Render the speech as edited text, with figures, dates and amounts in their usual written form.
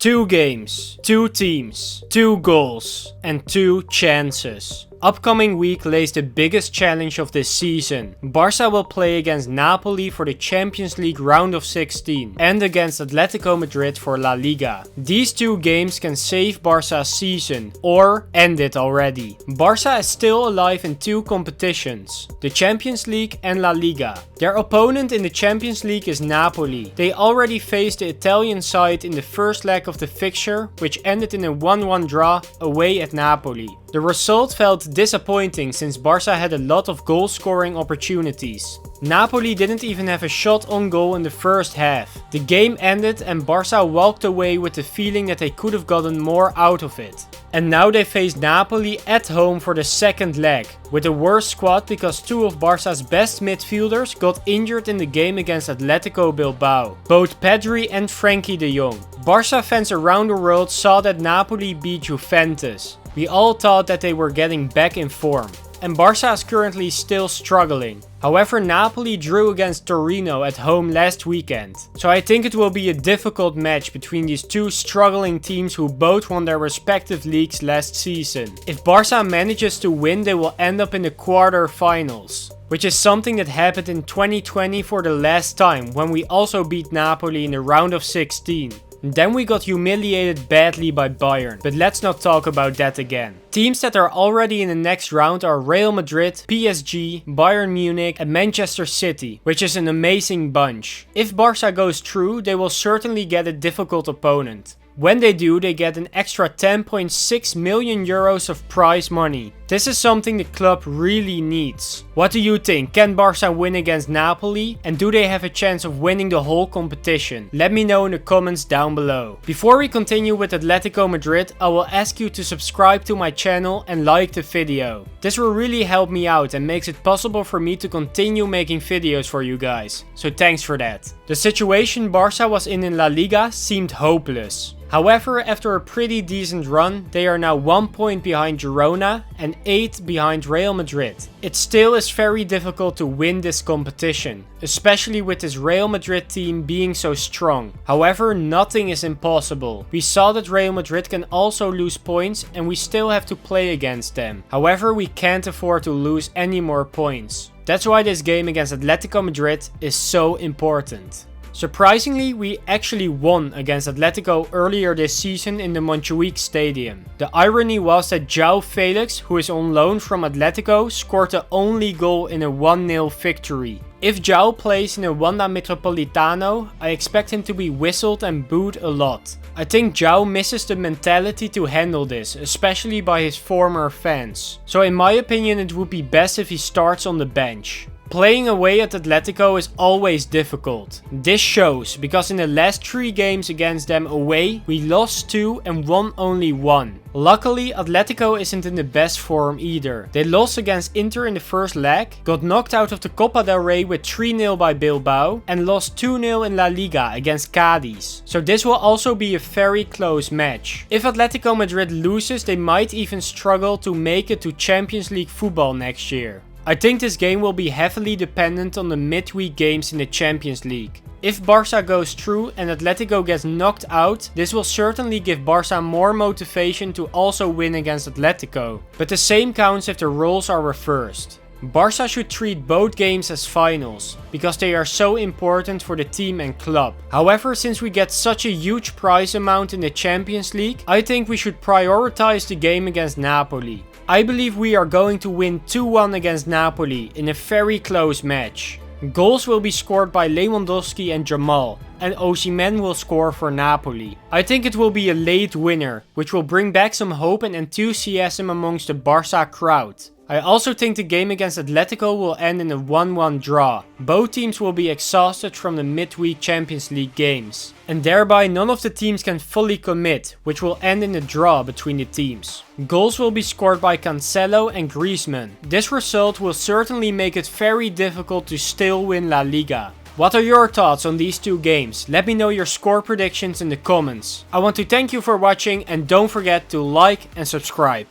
2 games, 2 teams, 2 goals, and 2 chances. Upcoming week lays the biggest challenge of this season. Barca will play against Napoli for the Champions League Round of 16 and against Atletico Madrid for La Liga. These 2 games can save Barca's season or end it already. Barca is still alive in 2 competitions, the Champions League and La Liga. Their opponent in the Champions League is Napoli. They already faced the Italian side in the first leg of the fixture, which ended in a 1-1 draw away at Napoli. The result felt disappointing since Barca had a lot of goal scoring opportunities. Napoli didn't even have a shot on goal in the first half. The game ended and Barca walked away with the feeling that they could have gotten more out of it. And now they face Napoli at home for the second leg, with a worse squad because 2 of Barca's best midfielders got injured in the game against Atletico Bilbao, both Pedri and Frankie de Jong. Barca fans around the world saw that Napoli beat Juventus. We all thought that they were getting back in form, and Barca is currently still struggling. However, Napoli drew against Torino at home last weekend, so I think it will be a difficult match between these 2 struggling teams who both won their respective leagues last season. If Barca manages to win, they will end up in the quarter-finals, which is something that happened in 2020 for the last time, when we also beat Napoli in the round of 16. Then we got humiliated badly by Bayern, but let's not talk about that again. Teams that are already in the next round are Real Madrid, PSG, Bayern Munich and Manchester City, which is an amazing bunch. If Barca goes through, they will certainly get a difficult opponent. When they do, they get an extra 10.6 million euros of prize money. This is something the club really needs. What do you think? Can Barca win against Napoli? And do they have a chance of winning the whole competition? Let me know in the comments down below. Before we continue with Atletico Madrid, I will ask you to subscribe to my channel and like the video. This will really help me out and makes it possible for me to continue making videos for you guys. So thanks for that. The situation Barca was in La Liga seemed hopeless. However, after a pretty decent run, they are now 1 point behind Girona and 8 behind Real Madrid. It still is very difficult to win this competition, especially with this Real Madrid team being so strong. However, nothing is impossible. We saw that Real Madrid can also lose points and we still have to play against them. However, we can't afford to lose any more points. That's why this game against Atletico Madrid is so important. Surprisingly, we actually won against Atletico earlier this season in the Montjuic Stadium. The irony was that João Felix, who is on loan from Atletico, scored the only goal in a 1-0 victory. If João plays in a Wanda Metropolitano, I expect him to be whistled and booed a lot. I think João misses the mentality to handle this, especially by his former fans. So in my opinion, it would be best if he starts on the bench. Playing away at Atletico is always difficult. This shows, because in the last 3 games against them away, we lost 2 and won only 1. Luckily, Atletico isn't in the best form either. They lost against Inter in the first leg, got knocked out of the Copa del Rey with 3-0 by Bilbao, and lost 2-0 in La Liga against Cadiz. So this will also be a very close match. If Atletico Madrid loses, they might even struggle to make it to Champions League football next year. I think this game will be heavily dependent on the midweek games in the Champions League. If Barca goes through and Atletico gets knocked out, this will certainly give Barca more motivation to also win against Atletico. But the same counts if the roles are reversed. Barca should treat both games as finals, because they are so important for the team and club. However, since we get such a huge prize amount in the Champions League, I think we should prioritize the game against Napoli. I believe we are going to win 2-1 against Napoli in a very close match. Goals will be scored by Lewandowski and Jamal, and Osimhen will score for Napoli. I think it will be a late winner, which will bring back some hope and enthusiasm amongst the Barca crowd. I also think the game against Atletico will end in a 1-1 draw. Both teams will be exhausted from the midweek Champions League games, and thereby none of the teams can fully commit, which will end in a draw between the teams. Goals will be scored by Cancelo and Griezmann. This result will certainly make it very difficult to still win La Liga. What are your thoughts on these 2 games? Let me know your score predictions in the comments. I want to thank you for watching and don't forget to like and subscribe.